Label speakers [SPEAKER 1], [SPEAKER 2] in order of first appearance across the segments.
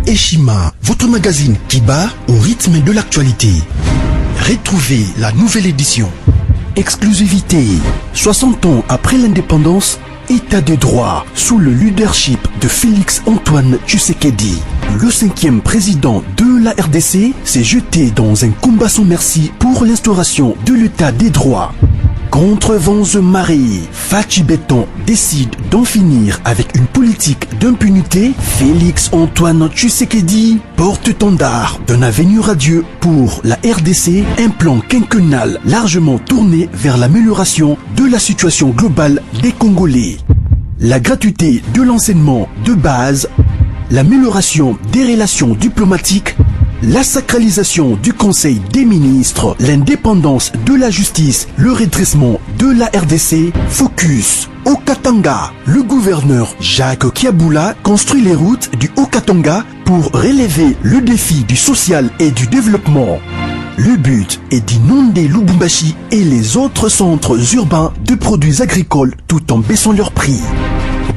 [SPEAKER 1] Eshima, votre magazine qui bat au rythme de l'actualité. Retrouvez la nouvelle édition. Exclusivité. 60 ans après l'indépendance, État de droit sous le leadership de Félix Antoine Tshisekedi. Le 5e président de la RDC s'est jeté dans un combat sans merci pour l'instauration de l'État des droits. Contre vents et marées, Fachi Béton décide d'en finir avec une politique d'impunité. Félix Antoine Tshisekedi, porte-étendard d'un avenir radieux pour la RDC, un plan quinquennal largement tourné vers l'amélioration de la situation globale des Congolais. La gratuité de l'enseignement de base, l'amélioration des relations diplomatiques, la sacralisation du Conseil des ministres, l'indépendance de la justice, le redressement de la RDC, focus Haut-Katanga. Le gouverneur Jacques Kiaboula construit les routes du Haut-Katanga pour relever le défi du social et du développement. Le but est d'inonder Lubumbashi et les autres centres urbains de produits agricoles tout en baissant leur prix.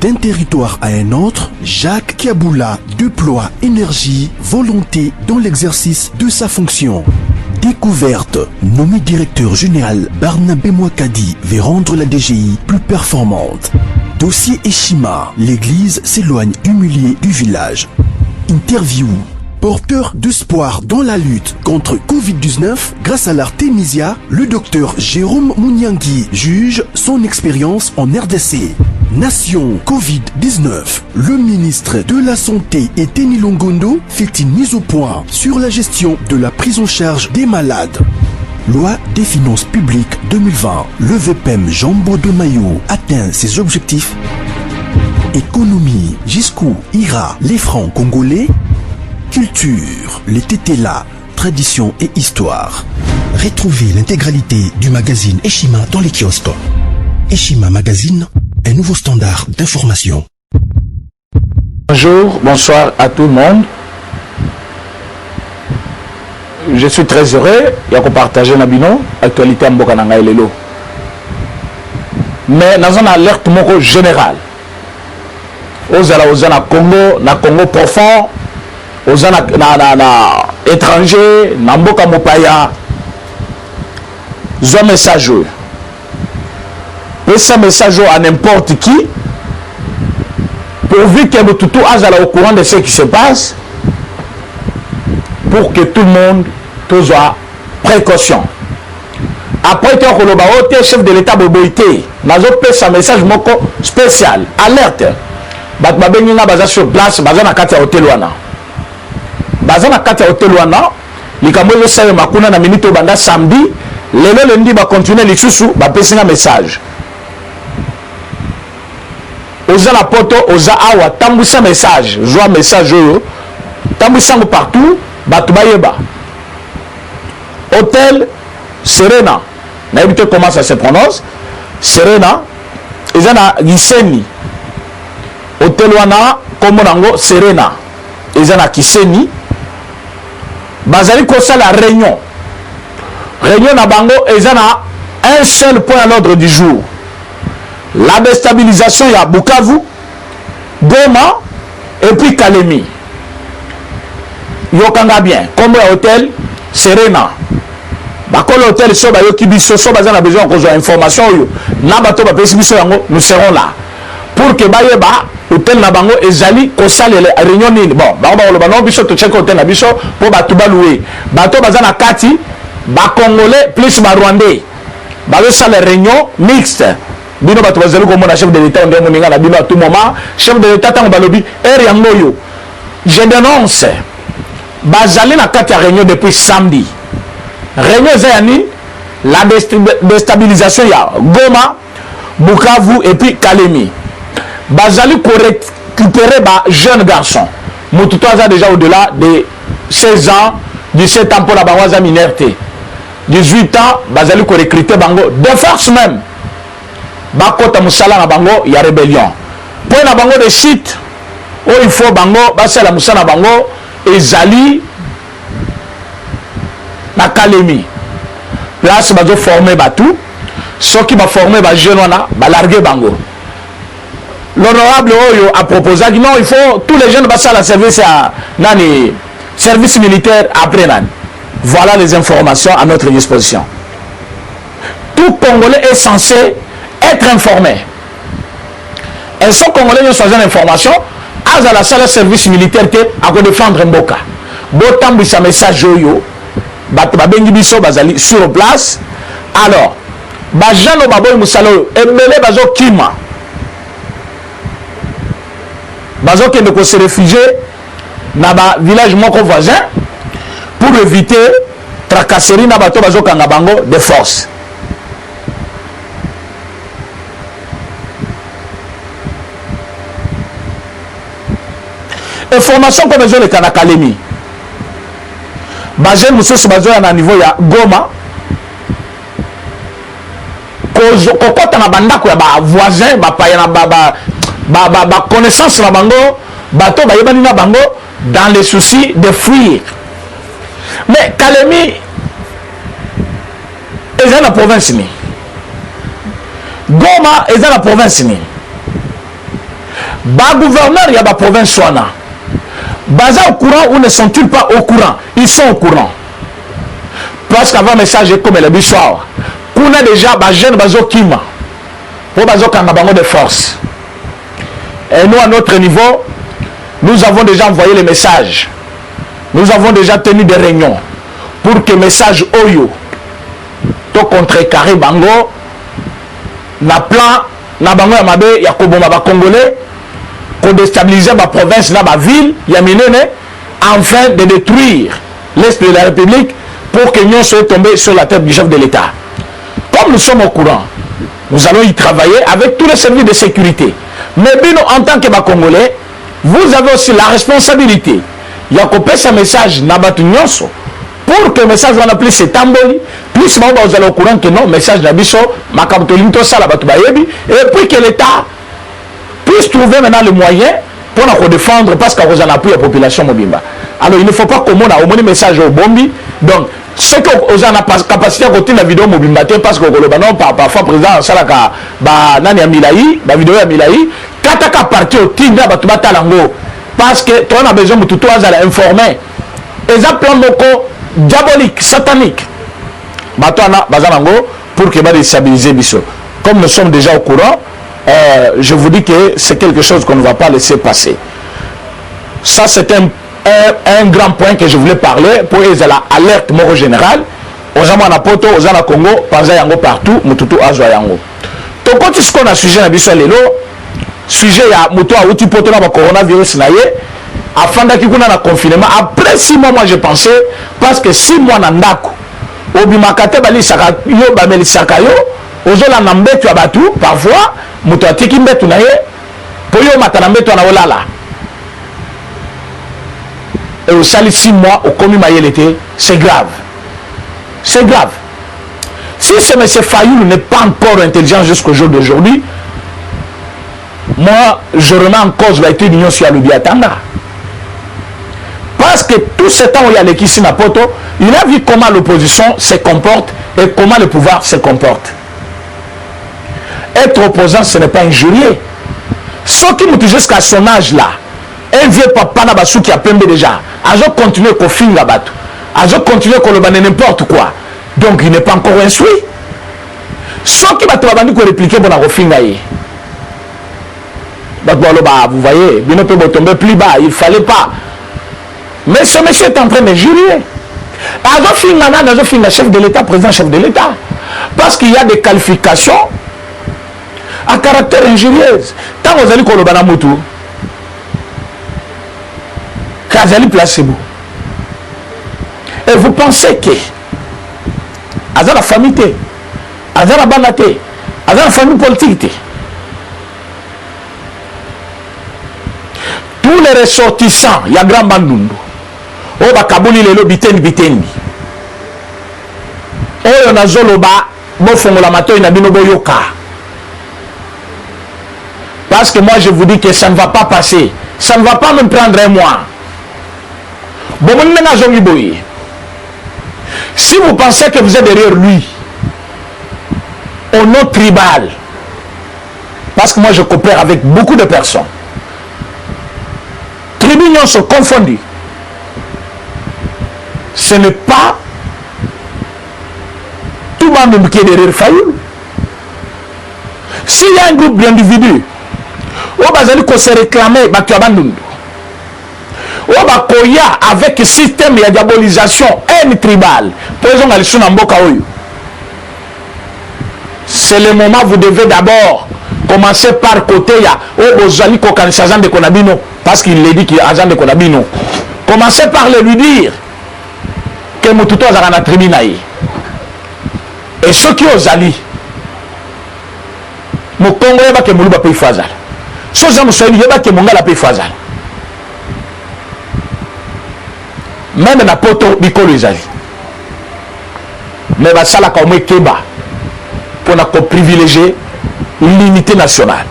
[SPEAKER 1] D'un territoire à un autre, Jacques Kiaboula déploie énergie, volonté dans l'exercice de sa fonction. Découverte, nommé directeur général, Barnabé Mouakadi veut rendre la DGI plus performante. Dossier Eshima, l'église s'éloigne du milieu du village. Interview, porteur d'espoir dans la lutte contre Covid-19, grâce à l'Artemisia, le docteur Jérôme Mouniangui juge son expérience en RDC. Nation Covid-19. Le ministre de la Santé Eteni Longondo fait une mise au point sur la gestion de la prise en charge des malades. Loi des finances publiques 2020. Le VPM Jambo de Mayo atteint ses objectifs. Économie. Jusqu'où ira les francs congolais? Culture. Les tétélas. Tradition et histoire. Retrouvez l'intégralité du magazine Eshima dans les kiosques. Eshima Magazine, un nouveau standard d'information.
[SPEAKER 2] Bonjour, bonsoir à tout le monde. Je suis très heureux de partager l'actualité à Mbokananga et Lelo. Mais dans une alerte générale, aux Congo, na Congo profond, aux étrangers, na Mboka Mopaya, un message. Et ce message à n'importe qui, pourvu que tout soit au courant de ce qui se passe, pour que tout le monde soit précaution. Après, tu as le chef de l'État Boboïté, nous avons fait un message spécial, alerte. Nous avons sur place, nous avons fait un hôtel. Nous avons fait un hôtel. Nous avons fait un minute samedi. Le lundi, nous va continuer les sous-sous, nous avons fait un message. Oza la poto, oza awa, tamboussa message, joie message, tamboussa partout, batubayeba. Hôtel Serena, n'habitez comment ça se prononce, Serena, ils ont à Giseni. Hôtel Wana, Komonango, Serena, ils ont à Kiseni. Bazali kosa la réunion. Réunion na bango, ils ont à un seul point à l'ordre du jour. La déstabilisation, il y a Bukavu, Goma et puis Kalemi. Yokanga bien, comme l'hôtel Serena. Bakol l'hôtel Soba Yokibiso, Soba a besoin d'informations. Nous serons là. Pour que Bayeba, hôtel Nabango et Zali, Kosal et réunion. Bon, Barba, Biso, tu check hôtel Nabiso pour Batouba louer. Bato Bazana Kati, Bakongolais plus Barwandais. Balosa les réunions mixtes. Bino bato bazali ko mona chef de l'État ndé moninga na bino à tout moment chef de l'État tango balobi yangoyo je dénonce bazali na kati réunion depuis samedi réunion zayani la déstabilisation ya Goma Bukavu et puis Kalemi bazali ko récupérer ba jeune garçon mututo aza déjà au-delà de 16 ans 17 ans pour la bawaza minorité 18 ans bazali ko recruter bango de force même bakota musala na bango ya rébellion pour na bango de site où il faut bango basala musala bango ezali na Kalemi place bazo former batou ceux qui va former ba jeune wana ba larguer bango l'honorable Oyo a proposé que non, il faut tous les jeunes passent à la service à Nani, service militaire après Nani. Voilà les informations à notre disposition. Tout Congolais est censé être informé. Et ce Congolais nous choisit l'information, à la salle de service militaire à défendre Mboka. Botambi sa message Oyo, Babengi Biso Bazali sur place. Alors, Bajano Baboy Moussalo, Ebele Bazo Kima. Bazo qui ne se réfugier dans le village moko voisin pour éviter tracasserie na bato bazo kangabango de force. Information comme les Kanakalemi. Bajen Moussous bazo à niveau ya Goma. Kokota na bandako ya ba voisin ba paya na connaissance na bango bato ba yebani na bango dans les soucis de fuir. Mais Kalemi est dans la province ni. Goma est dans la province ni. Ba gouverneur ya ba province wana. Baza au courant ou ne sont-ils pas au courant? Ils sont au courant. Parce qu'avant message comme le bisoir. On a déjà ba jeune bazo kima. Pour bazo kangabango de force. Et nous, à notre niveau, nous avons déjà envoyé les messages. Nous avons déjà tenu des réunions pour que le message Oyo, to contrecarrer bango, na plan, na bango ya mabe, ya koboma ba Congolais, pour déstabiliser ma province, ma ville, ya minene, afin de détruire l'Est de la République pour que nous soyons tombés sur la tête du chef de l'État. Comme nous sommes au courant, nous allons y travailler avec tous les services de sécurité. Mais bien, en tant que Congolais, vous avez aussi la responsabilité. Il y a coupé ce message Nabatu Nyonso pour que le message va plus s'étamboli. Plus vous allez au courant que non, message Nabiso, Makabtolinto Salabatoubayebi, et puis que l'État puisse trouver maintenant le moyen pour nous défendre parce qu'on a appuyé la population Mobimba. Alors il ne faut pas que on a au message au Bombi. Donc, ce que vous avez la capacité à côté de la vidéo Mobimba, parce que non, parfois président Salaka, Nani Amilaï, la vidéo Amilaï, Kataka parti au Tinga Batubata Lango, parce que tu as besoin de tout à informer. Et ça plan moko diabolique, satanique. Batana Bazalango pour que va déstabiliser Bisso. Comme nous sommes déjà au courant, je vous dis que c'est quelque chose qu'on ne va pas laisser passer. Ça, c'est un grand point que je voulais parler pour les alertes moro général. Aux gens à Poto, aux gens à Congo, Panza Yango partout, Mututu Azwa Yango. Donc, quand ce qu'on a sujet à Bisso Lelo, sujet à Mutu à Uti Poto na coronavirus naye, afin d'akikuna na confinement. Après 6 mois, moi j'ai pensé, parce que 6 mois nandako, Obimakate bali saka yo bameli saka yo, ozola na mbetu ya batu, parfois, Mutu atiki mbetu naye, po yo matana mbetu na olala. Et au sali 6 mois, au commis Mayelete, c'est grave. C'est grave. Si ce M. Fayoulou n'est pas encore intelligent jusqu'au jour d'aujourd'hui, moi, je remets en cause la l'union sur Alubiatanga. Parce que tout ce temps où il y a l'équipe Poto, il a vu comment l'opposition se comporte et comment le pouvoir se comporte. Être opposant, ce n'est pas injurier. Ceux qui montent jusqu'à son âge là, un vieux papa n'a pas qui a pembe déjà. Azo continuer qu'on filme la batte. Azo continuer qu'on le banne n'importe quoi. Donc il n'est pas encore instruit. Ceux qui battent la bande qu'on réplique pour la refingailler. Vous voyez, il ne peut pas tomber plus bas. Il ne fallait pas. Mais ce monsieur est en train de jurer. Azo finga chef de l'État, président chef de l'État. Parce qu'il y a des qualifications à caractère injurieux. Tant que vous allez qu'on le banne moutou. Kazali placebo. Et vous pensez que Aza la famille, Aza la banate, Aza la famille politique. Tous les ressortissants, il y a grand bandundu. Oh ba Kabouli lelo bitendi. Oh yon a zoloba, bo fongo la mato ina bino boyoka. Parce que moi je vous dis que ça ne va pas passer. Ça ne va pas me prendre un mois. Si vous pensez que vous êtes derrière lui, au nom tribal, parce que moi je coopère avec beaucoup de personnes. Tribunaux sont confondus. Ce n'est pas tout le monde qui est derrière Fayoulou. S'il y a un groupe d'individus, on va se réclamer, avec un système de diabolisation, haine tribale, c'est le moment où vous devez d'abord commencer par côté de Konabino, parce qu'il l'a dit qu'il est agent de Konabino. Commencez par lui dire que Moutouto a un tribunal. Et ceux qui ont ali, mon Congo est que Moulouba paye Fazal. Ceux qui ont Moussaïli, il que Mongala paye Fazal. Même dans Poto, Biko les ali. Mais ça là comme Keba pour privilégier l'unité nationale.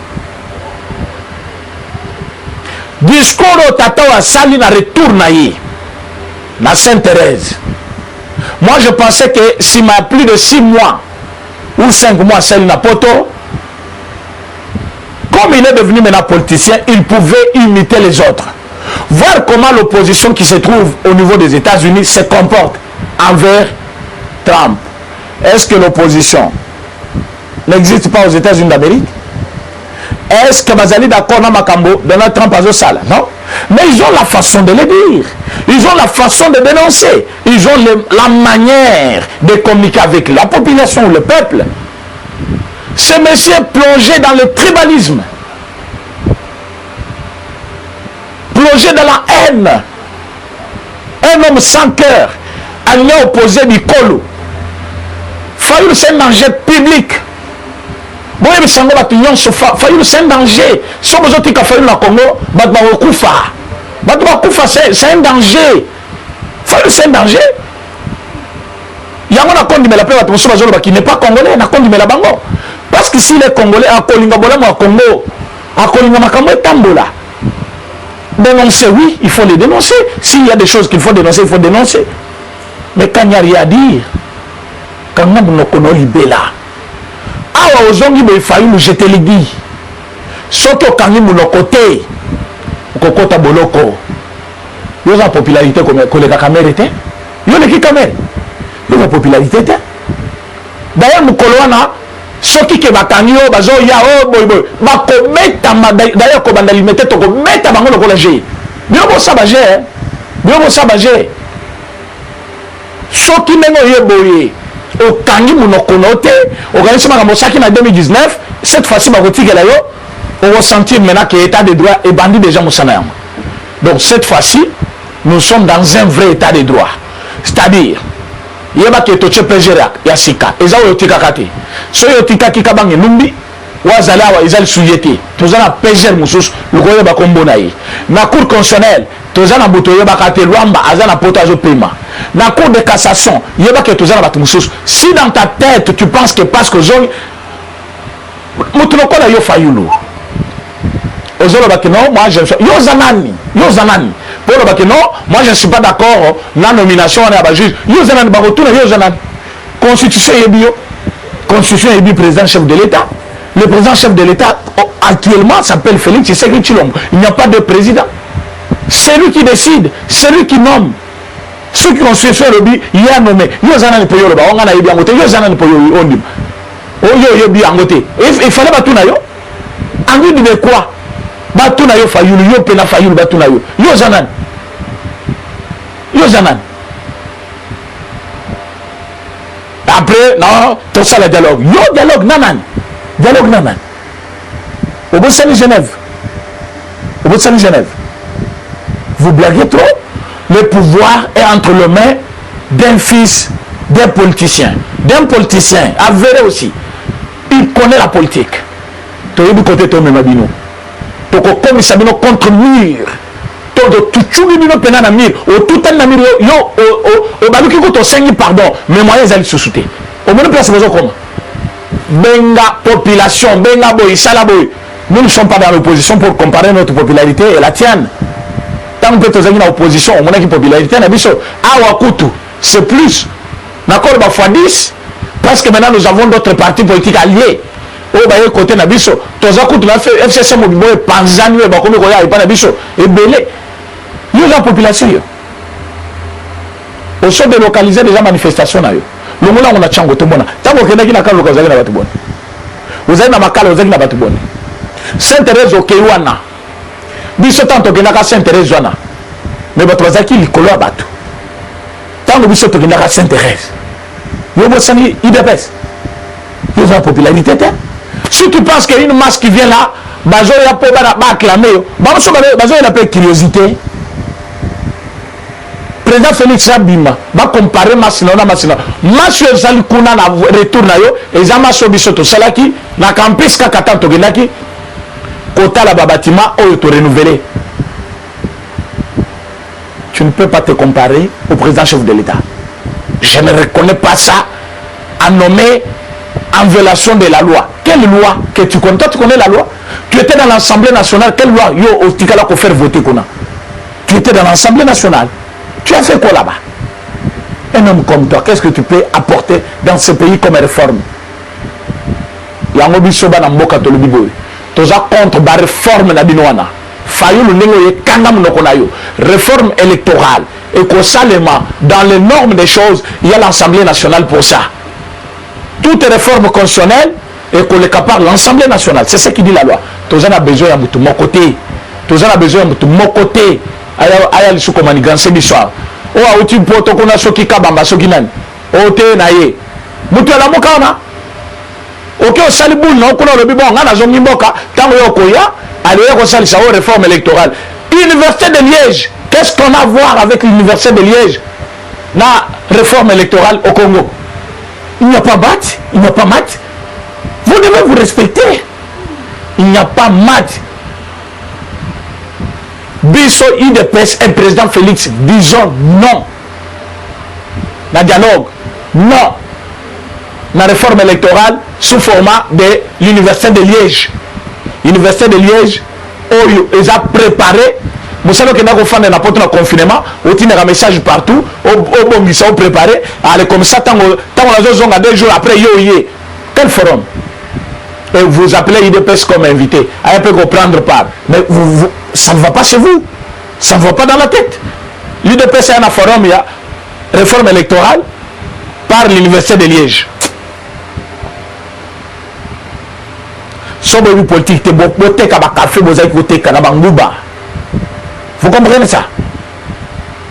[SPEAKER 2] Discours au Tata à Saline retour na Sainte-Thérèse. Moi je pensais que s'il m'a plus de 6 mois ou 5 mois Saline Poto, comme il est devenu maintenant politicien, il pouvait imiter les autres. Voir comment l'opposition qui se trouve au niveau des États-Unis se comporte envers Trump. Est-ce que l'opposition n'existe pas aux États-Unis d'Amérique? Est-ce que Bazali d'accord dans Makambo, Donald Trump a ça? Non. Mais ils ont la façon de le dire. Ils ont la façon de dénoncer. Ils ont la manière de communiquer avec la population ou le peuple. Ce monsieur est plongé dans le tribalisme. Plongé dans la haine. Un homme sans cœur. Un opposé du Kolo. Fayoulou, c'est un danger public. Bon, c'est un danger. Si on veut dire Fayoulou au Congo, c'est un danger. Fayoulou, c'est un danger. Il y a un compte de la paix qui n'est pas congolais, il y a un compte de la bango. Parce que s'il est congolais, à Kolinga Bolamo, à Congo, à Kolinga Makambo, Tambola. Dénoncer, oui, il faut les dénoncer. S'il y a des choses qu'il faut dénoncer, il faut dénoncer. Mais quand il n'y a rien à dire, quand on a libéré là, awa ozongi boy Fayoulou, je te le dis, soto kangi mon côté, kokota boloko, yo la popularité comme les caméras était, yo les qui caméras, yo la popularité était. D'ailleurs mon coloana, soki ke bakangi yo bazo ya oh boy boy, ba kometa d'ailleurs ko banda limité to ko meta bango lokola je, bio bo sabager, bio bo sabager, soki mengo ye boye. Au Kangi Monokonote, auGanisme Mosaki en 2019, cette fois-ci, on va sentir maintenant que l'état de droit est bandit déjà Moussanayam. Donc cette fois-ci, nous sommes dans un vrai état de droit. C'est-à-dire, il y a que Toche Pejera, Yasika, et ça, il y a Tikakate. So il y a Tikaki Kabang et Numbi, ou Azala, ils ont souillé. Tous en a Pejer Moussous, le Goya Bakombonaï. La Cour constitutionnelle, tous en a Boutoye Bakate, Luamba, Azana Potazo Pema. Dans la cour de cassation, il y a que tous en si dans ta tête tu penses que parce que Zong, Moutonoko yo Fayoulou. Non, moi je suis. Yo Zanani. Pour le bac non, moi je ne suis pas d'accord. La nomination on est à juge. Yo Zanani, Yo Zanani. Constitution est bio. Constitution est bio président chef de l'État. Le président chef de l'État actuellement s'appelle Félix Tshisekedi Tshilombo. Il n'y a pas de président. C'est lui qui décide, c'est lui qui nomme. Ceux qui ont suivi le bi, il y a nommé. Yo Zanani pour Yoruba, on a eu bien voté. Yo Zanani pour Yoruba. Yo bien voté. Il fallait battre na yo. En vue de quoi? Battre na yo Fayoulou, yo pena Fayoulou battre na yo. Yo Zanani. Yo Zanani. Après, non, tout ça le dialogue. Yo dialogue nanan. Dialogue nanan. Au bout de Genève. Au bout de Genève. Vous blaguez trop? Le pouvoir est entre les mains d'un fils d'un politicien. D'un politicien, avéré aussi. Il connaît la politique. Tu as du côté de Mabino. Tu as comme Sabino contre mur. Tu as tout le pena na mur. Au tout un mur, yo, au baluki ko 5 pardon, mais moyens allaient se souter. Au moins place besoin comme. Benga population, benga boy, salaboy. Nous ne sommes pas dans l'opposition pour comparer notre popularité et la tienne. Tant que tu es dans l'opposition, on a une popularité, c'est plus. D'accord, fois 10, parce que maintenant nous avons d'autres partis politiques alliés. oyo baye côté na biso toza kutu na FCC mobimbo epanzani oyo bakomi koya epa na biso ebele yo eza population yo oso délocaliser déjà manifestation na yo longola ngo na tyango tomona ntango okendaki na kala ozalaki na bato boni ozali na makala ozalaki na bato boni Sainte Thérèse okei wana biso ntango tokendaka Sainte Thérèse wana mais bato bazalaki likolo ya bato ntango biso tokendaka Sainte Thérèse yo bosani IDPS yo eza popularité te. Si tu penses qu'il y a une masse qui vient là bazoya po acclamer yo bazoya na pe curiosité. Président Félix Abima va comparer masse na masse na masse ezali kuna na retour na yo eza masse biso to salaki na campus kaka tanto gendaki kota la bâtiment oyo to renouveler. Tu ne peux pas te comparer au président chef de l'État. Je ne reconnais pas ça à nommer en violation de la loi. Quelle loi que tu connais? Toi, tu connais la loi? Tu étais dans l'Assemblée nationale. Quelle loi? Yo, au Tikala, qu'on fait voter qu'on a. Tu étais dans l'Assemblée nationale. Tu as fait quoi là-bas? Un homme comme toi, qu'est-ce que tu peux apporter dans ce pays comme réforme? Yangobi Soba Namboka Tolubiboy. Tu as contre la réforme na binoana. Fayo le nengo kangam no konayo. Réforme électorale. Et que salement, dans les normes des choses, il y a l'Assemblée nationale pour ça. Toute réforme constitutionnelle et qu'on les capable l'Assemblée nationale. C'est ce qui dit la loi. Tous en a besoin de mon côté. Tous en a besoin de mon côté. Aya lisu komani grand c'est l'histoire. Oh a outil poto kona soki kabamba soki nani. O te na ye. Mutu la moka na. OK o sali boule non kona lobi bon ngana zongi mboka tango yo koya ale ko sali sa réforme électorale. Université de Liège. Qu'est-ce qu'on a à voir avec l'université de Liège? La réforme électorale au Congo. Il n'y a pas maths, il n'y a pas maths. Vous devez vous respecter. Il n'y a pas maths. Bisso IDPS et président Félix, disons non. La dialogue, non. La réforme électorale sous format de l'université de Liège. L'université de Liège, ils ont préparé. Vous savez que nous avons fait un confinement, on a un message partout, ils sont préparés, allez comme ça, tant qu'on a 2 jours après, quel forum? Et vous appelez IDPS comme invité, elle peut prendre part. Mais ça ne va pas chez vous, ça ne va pas dans la tête. L'IDPS est un forum, il y a réforme électorale par l'université de Liège. Sobo politique, vous comprenez ça?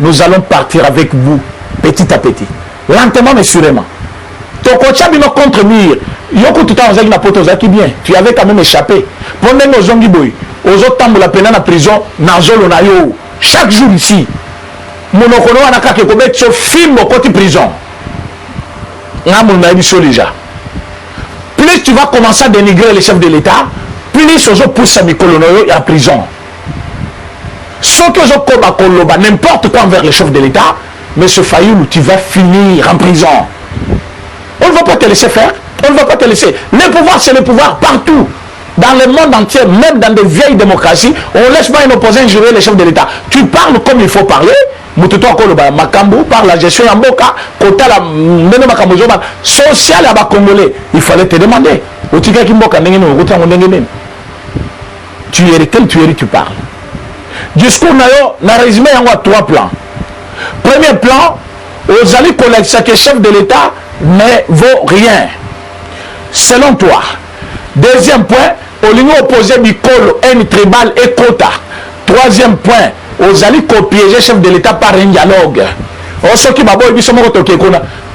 [SPEAKER 2] Nous allons partir avec vous petit à petit, lentement mais sûrement. Ton coach a bien contre mur. Yoko tout le temps na poto zaki bien. Tu avais quand même échappé. Pendant nos zongi boy, aux autres temps la peine en prison, nazolo na yo. Chaque jour ici, monokono anaka ke kobet so film au côté prison. Ngamul na biso déjà. Plus tu vas commencer à dénigrer les chefs de l'État, plus aux autres pousse à mikolo et en prison. Ce que je connais, n'importe quoi envers les chefs de l'État, mais ce Fayoulou, tu vas finir en prison. On ne va pas te laisser faire. On ne va pas te laisser. Le pouvoir, c'est le pouvoir partout. Dans le monde entier, même dans des vieilles démocraties, on ne laisse pas un opposant gérer les chefs de l'État. Tu parles comme il faut parler. Makambo par la gestion en boka, social à Congolais. Il fallait te demander. Tu es quel tu parles. Discours n'a résumé en 3 plans. Premier plan, aux alliés collègues, c'est que le chef de l'État ne vaut rien. Selon toi. Deuxième point, au lieu opposé Bikolo, un tribal et quota. Troisième point, aux alliés copier le chef de l'État par un dialogue. Ce qui m'a dit, c'est que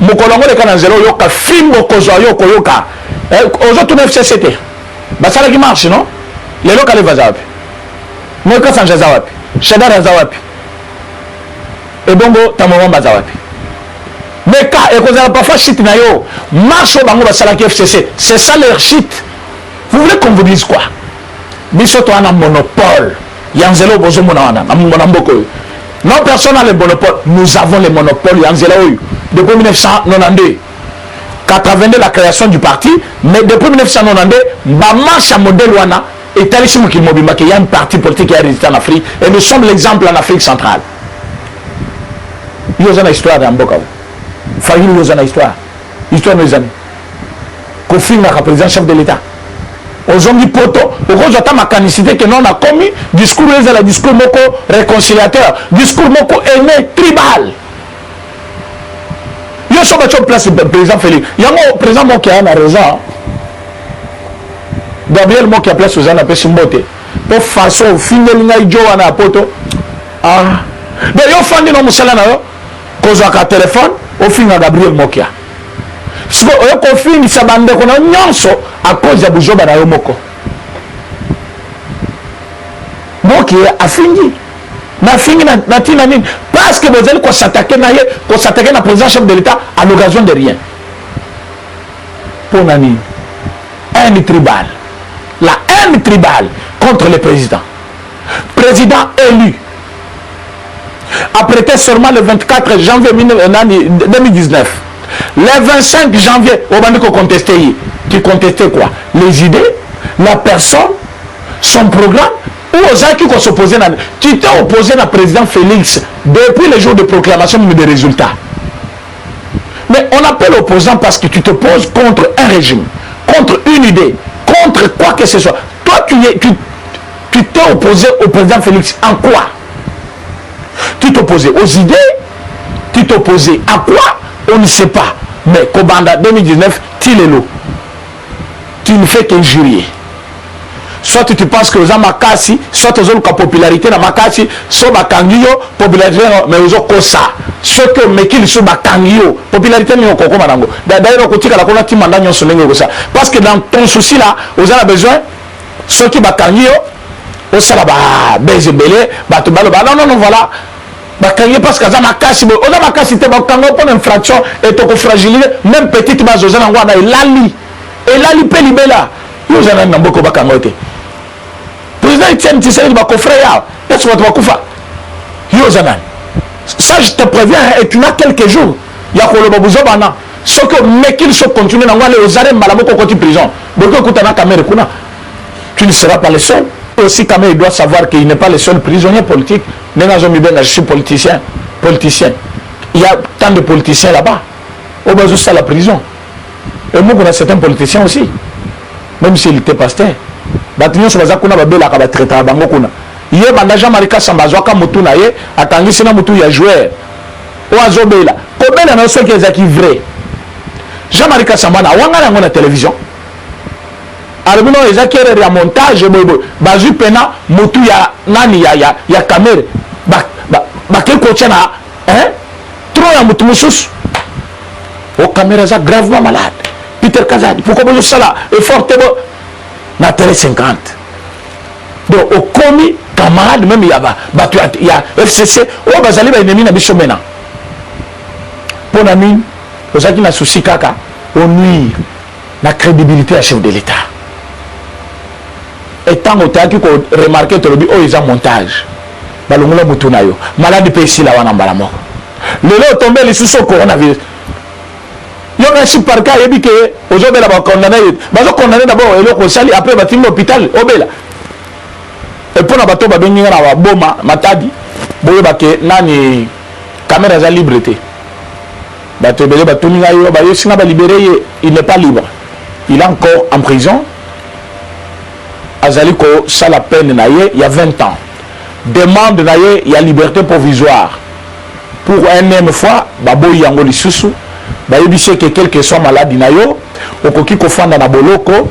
[SPEAKER 2] Mokolongo de Kanazelo Yoka, Fimbo Kozo Yoko Yoka. Aux autres FCCT. Ça qui marche, non? Les locaux les vazawapi. Moka Sanjazawapi. Shadar Zawapi. Et Bongo Tamoran Bazawapi. Mais quand ils n'ont pas fait shit na yo, marche au bango basalaki FCC, c'est ça leur shit. Vous voulez qu'on vous dise quoi? Bisoto a un monopole. Yanzelo bozo monawana, monamboko. Non, personne n'a le monopole. Nous avons le monopole Yanzelo depuis 1992. 82 la création du parti, mais depuis 1992, ma marche à modèle wana est allé sur Mokimobima qu'il y a un parti politique qui a résisté en Afrique et nous sommes l'exemple en Afrique centrale. Il y a une histoire dans Mboka. Fayoulou, il y a une histoire. Histoire de nos amis. Kofi n'a pas président chef de l'État. ozongi poto okozwa ta makanicité que non a commis discours ezala discours moko réconciliateur discours moko aimé tribal yo so batyo place président Félix yango président Moki a raison Gabriel Moki a place ozana pesi mbote po façon fineli ngai jo wana poto mais yo fandi no musala na yo kozwa ka téléphone ofinga Gabriel Moki siko oyo kofingisa bandeko na nyonso à cause ya buzoba na yo moko Moki afingi na fingi na tina nini parce que vous allez s'attaquer na président chef de l'État à l'occasion de rien pour nani haine tribale la haine tribale contre le président élu a prêté serment le 24 janvier 2019 le 25 janvier au bandiko contesté tu contestais quoi les idées la personne son programme ou aux gens qui s'opposaient tu t'es opposé à président Félix depuis le jour de proclamation des résultats mais on appelle opposant parce que tu te poses contre un régime contre une idée contre quoi que ce soit toi tu t'es opposé au président Félix en quoi tu t'opposais aux idées tu t'opposais à quoi on ne sait pas mais Kobanda 2019 tu ne fais qu'injurier soit tu penses que oza makasi soit ozo ka popularité na makasi so bakangio popularité mais ozo kosa ce que mekili so bakangio popularité ni okoko manango d'ailleurs kotika la kona timanda nyonso ndenge kosa parce que dans ton souci là oza a besoin ce qui bakangio osala ba bezebele bato baloba non voilà bakangio parce que oza makasi oza makasi te bakango pour infraction et to ko fragiliser même petite base oza nango na elali pe libela yo oza na mboko bakango te président Etienne Tshisekedi va coffrer ya est-ce que tu vas kufa yo zanan ça je te préviens et tu n'as quelques jours ya ko loba buzobana ce que mekil so continue na ngale ozare mbala moko koti prison boko kutana kamere kuna tu ne seras pas le seul aussi quand même il doit savoir qu'il n'est pas le seul prisonnier politique nengazo mibenga je suis politicien il y a tant de politiciens là-bas au bas de la prison et moi on a certains politiciens aussi même s'il était pasteur batinyo so baza kuna babela ka ba traiter bango kuna ye banda Jean-Marie Kasamba zwaka mutu na ye atangisi na mutu ya joueur o azobela ko bela na so ki ezaki vrai Jean-Marie Kasamba na wanga na ngona télévision arabino ezaki erreur ya montage bobo bazu pena mutu ya nani ya caméra ba ke ko tena trop ya mutu mususu o caméra za gravement malade Peter Kazadi pourquoi vous ça est fortement na télé 50 donc au commis camarade même il y a FCC o bazali ba ennemi na biso mena pour nami ozaki na souci kaka on nuire la crédibilité à chef de l'État et tant otaki ko remarquer to lobi o isa montage balongola mutu na yo malade pe ici la wana mbala moko lelo tombé les sous coronavirus yo merci par cas yebi que ozobela ba condamné bazo condamné d'abord eloko sali après ba timi hôpital obela et pour na bato ba bengi na ba boma matadi boye ba ke nani caméra za liberté bato bele ba tominga yo ba yo singa ba libéré il n'est pas libre il est encore en prison azali ko ça la peine na ye il y a 20 ans demande na ye il y a liberté provisoire pour un même fois ba boy yango lisusu ba yebise que quel que soit maladie na yo okoki ko fanda na boloko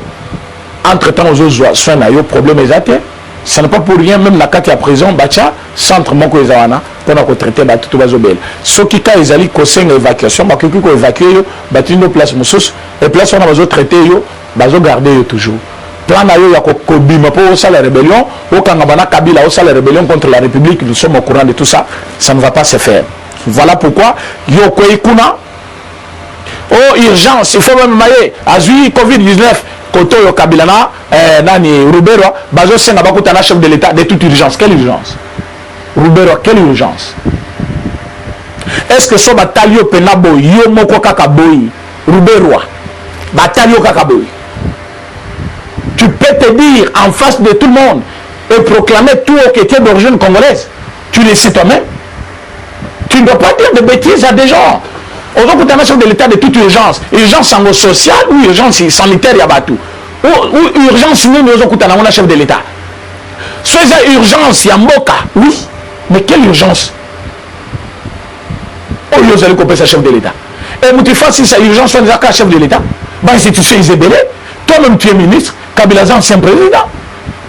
[SPEAKER 2] entre temps aux soins na yo problème ezate ça n'est pas pour rien même la carte à prison bacha centre moko ezawana pour na ko traiter ba tout bazobel soki ka ezali ko senga évacuation ba koki ko évacuer yo ba tino place mususu et place on a bazo traiter yo bazo garder yo toujours plan na yo ya ko bima pour ça la rébellion au kanga bana Kabila au ça la rébellion contre la République nous sommes au courant de tout ça ça ne va pas se faire voilà pourquoi yo ko ikuna oh urgence il faut même mailler azui Covid-19 koto yo Kabila na nani Rubero bazo senga bakutana chef de l'État de toute urgence quelle urgence Rubero quelle urgence est-ce que so batalio penabo yo moko kaka boy Rubero batalio kaka boy tu peux te dire en face de tout le monde et proclamer tout au qui était d'origine congolaise tu le sais toi-même tu ne dois pas dire de bêtises à des gens. Aujourd'hui, de l'État de toute urgence, urgence sociale ou urgence sanitaire, il y a tout. ou urgence nini ozokutana ngo na chef de l'État. Soit ça urgence ya mboka, oui, mais quelle urgence? Oh, vous allez couper sa chef de l'État. Et Moutifa, si ça urgence, soit déjà chef de l'État, bah institution Isabelle, toi-même tu es ministre, Kabila ancien président,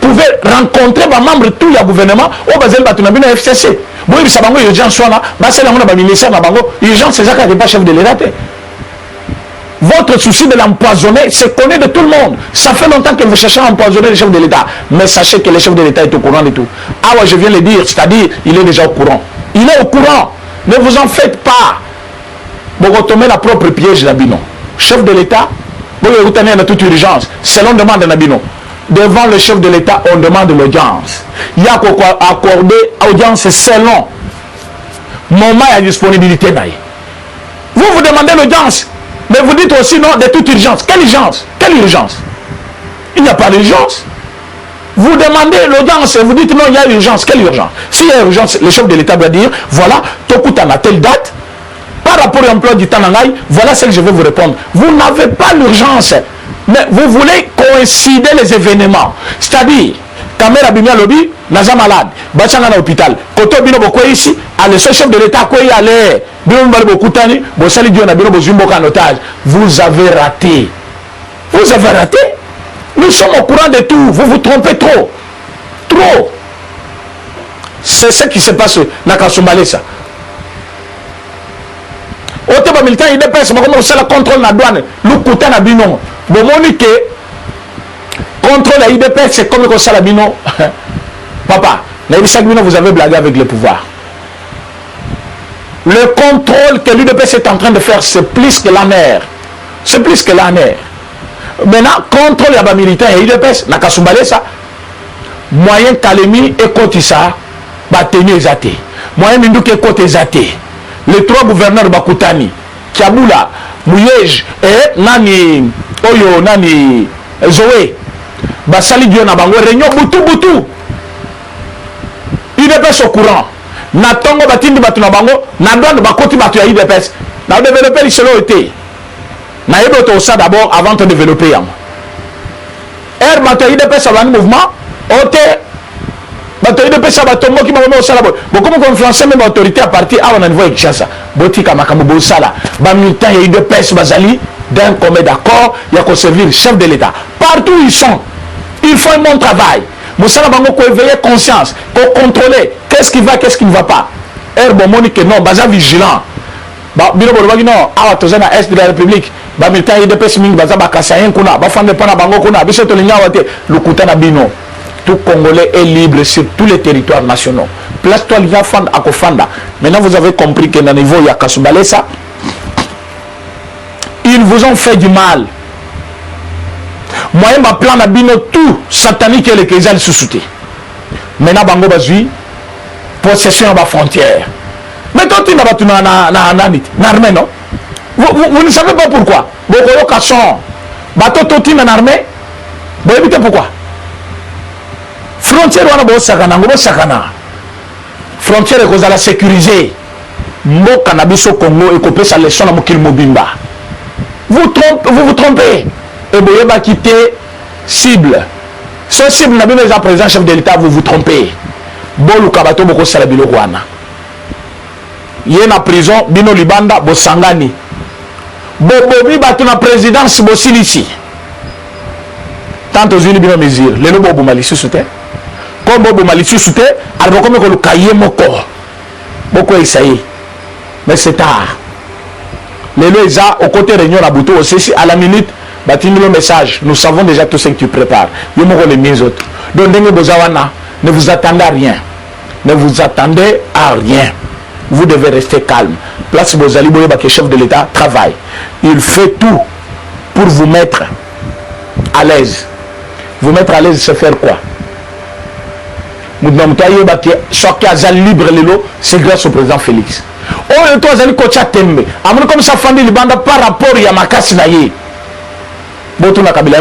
[SPEAKER 2] pouvait rencontrer les membres de tout le gouvernement au Basel Batunabina FCC. Bon, il s'abango urgence soit là, bah c'est là on a ministère na bango, urgence c'est ça qui n'est pas chef de l'État. Votre souci de l'empoisonner, c'est connu de tout le monde. Ça fait longtemps que vous cherchez à empoisonner le chef de l'État. Mais sachez que le chef de l'État est au courant de tout. Ah ouais, je viens de le dire, c'est-à-dire, il est déjà au courant. Il est au courant. Ne vous en faites pas. Vous retomez la propre piège d'Abino. Chef de l'État, vous retenez à toute urgence. C'est l'on demande d'Abino. Devant le chef de l'État, on demande l'audience. Il y a accordé audience selon moment et disponibilité. Vous demandez l'audience. Mais vous dites aussi non de toute urgence. Quelle urgence? Quelle urgence? Il n'y a pas d'urgence. Vous demandez l'audience et vous dites non, il y a urgence. Quelle urgence? S'il y a urgence, le chef de l'État doit dire voilà, Tokutan à telle date, par rapport à l'emploi du temps, voilà ce que je vais vous répondre. Vous n'avez pas l'urgence, mais vous voulez coïncider les événements. C'est-à-dire, Kamera Bimia Lobby, Naza malade, Bachanga à l'hôpital, Koto Bino Boko ici, allez, ce chef de l'État, quoi y aller? Vous avez raté. Vous avez raté. Nous sommes au courant de tout. Vous vous trompez trop. Trop. C'est ce qui se passe dans Kasumbalé. Ça. Au temps militant, il dépasse. C'est le contrôle de la douane. Le couteau na bino. Bon, monique. Contrôle la IDPS, c'est comme le la bino. Papa, vous avez blagué avec le pouvoir. Le contrôle que l'UDPS est en train de faire, c'est plus que la mer. C'est plus que la mer. Maintenant, contrôle les militaires et l'UDPS, n'a qu'à soumbler ça. Moyen Kalemi et Kotissa, Bateni et Zate. Moyen Mindouke et Kote Zate. Les trois gouverneurs de Bakutani, Kiaboula, Mouyej et Nani, Oyo, Nani, Zoé. Basali Dieu Nabango, Réunion Boutou. UDPS au courant. Na tongo batindi batu na bango na douane bakoti batu ya IDPS na développer l'isolo été na yebo to ça d'abord avant de développer yam batu ya IDPS abandi mouvement ote batu ya IDPS batongo ki bango sala bo comme influencer même autorité à partir à on niveau Kinshasa botika makambo bo sala ba militant ya IDPS bazali d'un commun d'accord ya ko servir chef de l'État partout ils sont ils font un bon travail. Moussala Bango ko éveiller conscience, ko contrôler qu'est-ce qui va, qu'est-ce qui ne va pas. Bon monique non, baza vigilant. Ba bino bolobaki non, awa tozana est de la République, ba militant IDPS mingi baza ba kasayen kuna, ba fande pana bango kuna, biso to linya wate, lukuta na bino. Tout Congolais est libre sur tous les territoires nationaux. Place-toi linya fanda akofanda. Maintenant vous avez compris que dans le niveau ya Kasumbalesa, ils vous ont fait du mal. Moi, ma plan na bino tout satanique et les Kézal sous-souté. Maintenant, bango bazui, possession à la frontière. Mais quand tu n'as pas l'armée, non? Vous ne savez pas pourquoi. Vous avez cassons. Bateau toti en armée. Vous évitez pourquoi? Frontière, on a beau sakana, on a sakana. Frontière, vous allez sécuriser. Mo cannabis au Congo et couper sa leçon à Mokil Mobimba. Vous vous trompez. Et vous avez quitté cible. Ce cible n'a pas déjà présent chef de l'État, vous vous trompez. Bolu kabato boko salabilo wana. Yé na prison, bino libanda, bo sangani. Bobobi batu na présidence, bo silisi. Tant aux unis bino mesure. Lelo bobo malisu soute. Comme bobo malisu soute, alors comme ko le kaye moko. Boko isaïe. Mais c'est tard. Lelo eza au côté réunion na buto aussi à la minute. Bâtiment le message, nous savons déjà tout ce que tu prépares. Nous avons les miens autres. Donc, ne vous attendez à rien. Ne vous attendez à rien. Vous devez rester calme. Place Bozali Boyeba, qui est chef de l'État, travaille. Il fait tout pour vous mettre à l'aise. Vous mettre à l'aise, c'est faire quoi? C'est grâce au président Félix. Oh, toi, Zali Kocha Tembe. Comme ça, Fandi Libanda par rapport à Yamakasi Naye. Botouna Kabila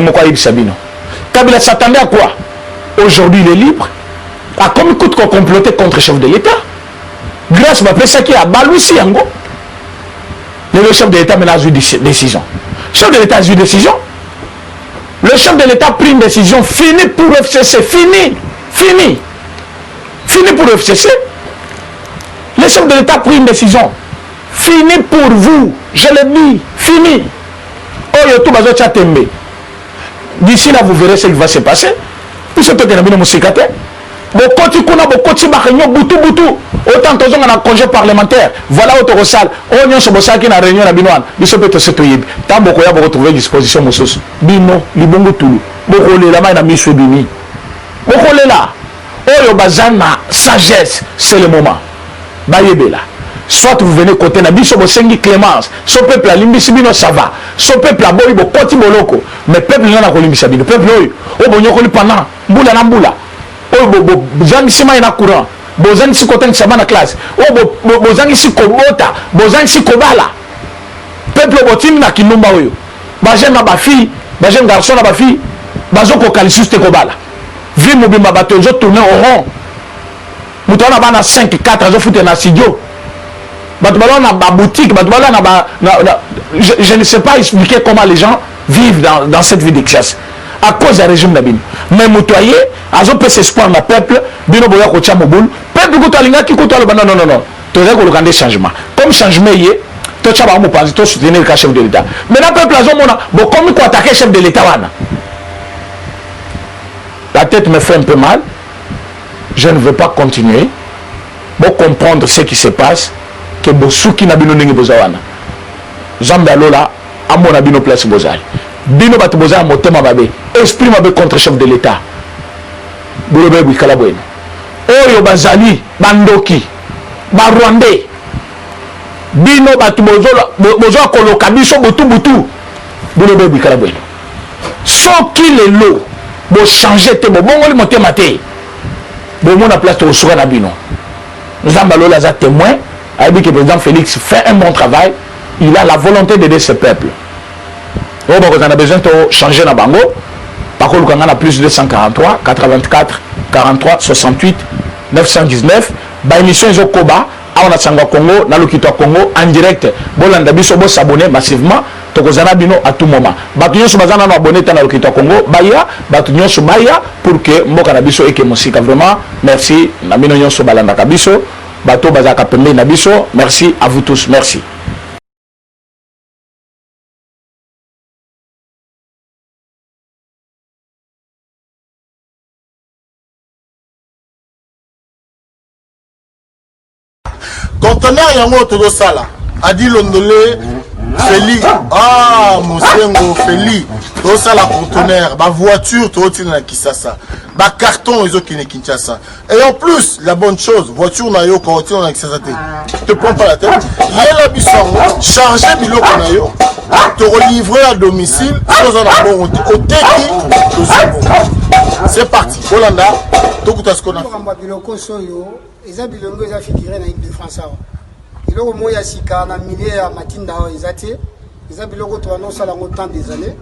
[SPEAKER 2] Kabila s'attendait à quoi? Aujourd'hui il est libre. À comme coûte qu'on complotait contre le chef de l'État. Grâce à ça qui a balousi Yango. Le chef de l'État maintenant a eu décision. Le chef de l'État a eu décision. Le Le chef de l'État a pris une décision. Fini pour le FCC. Fini. Fini. Fini pour le FCC. Le chef de l'État a pris une décision. Fini pour vous. Je le dis. Fini. D'ici là, vous verrez ce qui va se passer. Puis c'est peut-être un secrétaire. Bokoti kuna bokoti bakhenyo butu butu. Autant que on a congé parlementaire. Voilà autre salle. On y a ce qui na réunion na binouane. Biso peut se toyeb. Tant boko ya boko trouver disposition mosos. Bino libongo tulu. Boko le la mai na miso bini. Boko le la. Oyo bazana sagesse, c'est le moment. Bayebela. Soit vous venez côté na biso bosengi clémence. Ce peuple a limbisi bino ça va. Ce peuple a boyi bokoti boloko. Mais peuple na ko limbisa bino. Peuple oyo. O bonyoko li pendant mbula na mbula. Bozangi si maina courant, bozangi si koten sabana classe, bozangi si kobota, bozangi si kobala. Peuple botimi na kinumba oyo. Ba jeune na ba fille, ba jeune garçon na ba fille, bazo ko kalisus te kobala. Vi mobimba bato zo tourner au rond. Mutona bana 5 4 zo foutre na studio. Bato bala na ba boutique, bato bala na ba je ne sais pas expliquer comment les gens vivent dans cette vie de classe. À cause du régime d'Abin. Mais motoyer, à ce peu espoir dans le peuple, bino boya ko tia moboul, peuple ko talinga ki ko to non non non. Tu as ko des changements. Comme changement yé, to tia ba mo penser to soutenir le chef de l'État. Maintenant peuple azo mona, bon comme ko attaquer chef de l'État wana. La tête me fait un peu mal. Je ne veux pas continuer. Pour comprendre ce qui se passe que bosuki na bino ningi bozawana. Zamba lola amona bino place bozali. Bino bato boza motema babe esprit mabe contre chef de l'État bolobe bikala bueno oyo bazali bandoki ba rwandais bino bato bozo koloka biso butu butu bolobe bikala bueno soki lelo bo changer te bo bongoli motema te bo mona place to suka na bino nzamba lola za témoin a dit que le président Félix fait un bon travail, il a la volonté d'aider ce peuple. On a besoin de changer na bango. Par contre, on a plus de 243, 84, 43, 68, 919. Ba émission iso koba, on a Sangwa Congo, na lokito Congo en direct. Bolanda biso bo s'abonner massivement. Tokozana bino à tout moment. Batunyo so bazana no abonné na lokito Congo, baya, batunyo so baya pour que mboka na biso eke musika vraiment. Merci na bino nyonso balanda ka biso. Bato bazaka pembe na biso. Merci à vous tous. Merci.
[SPEAKER 3] Conteneur yango todo sala adi londolé Feli Mosengo Feli todo sala conteneur ba voiture todo tina Kisasa ba carton ezo kine Kinshasa et en plus la bonne chose voiture na yo quand tina na Kisasa te prends pas la tête yela bisongo charger biloko na yo te relivrer à domicile sans en bon au teki c'est parti Holanda tokuta ce qu'on a
[SPEAKER 4] eza bilongo eza figuré na équipe de France awa biloko moya sika na milieu ya matinda awa eza te eza biloko toanosala yango tant des années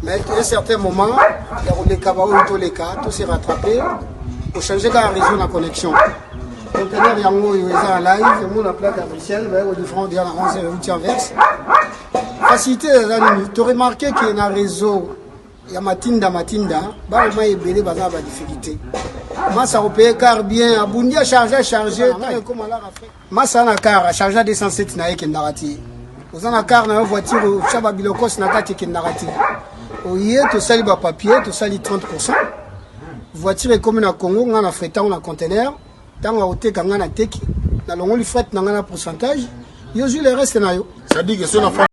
[SPEAKER 4] mais à un certain moment ya koleka baoyo toleka tose rattraper ochange kaka réseau na connexion conteneur yango oyo eza na live emona plaque ya Bruxelles baye kodifferent dia na 11 euti anverse facilité eza nini toremarke ke na réseau ya matinda baloma ebele baza na badifficulté massa opeye car bien abundi a chargé massa na car a chargé à 207 na ekendaka te oza na car na yo voiture otya babilokos na kati ekendaka te oye tosali bapapier tosali 30%. Voiture ekomi na Congo nga na fretango na conteneur ntango akoteka nga na teki nalongoli fret na nga na pourcentage yo zwi le reste na yo.
[SPEAKER 3] Ça dit que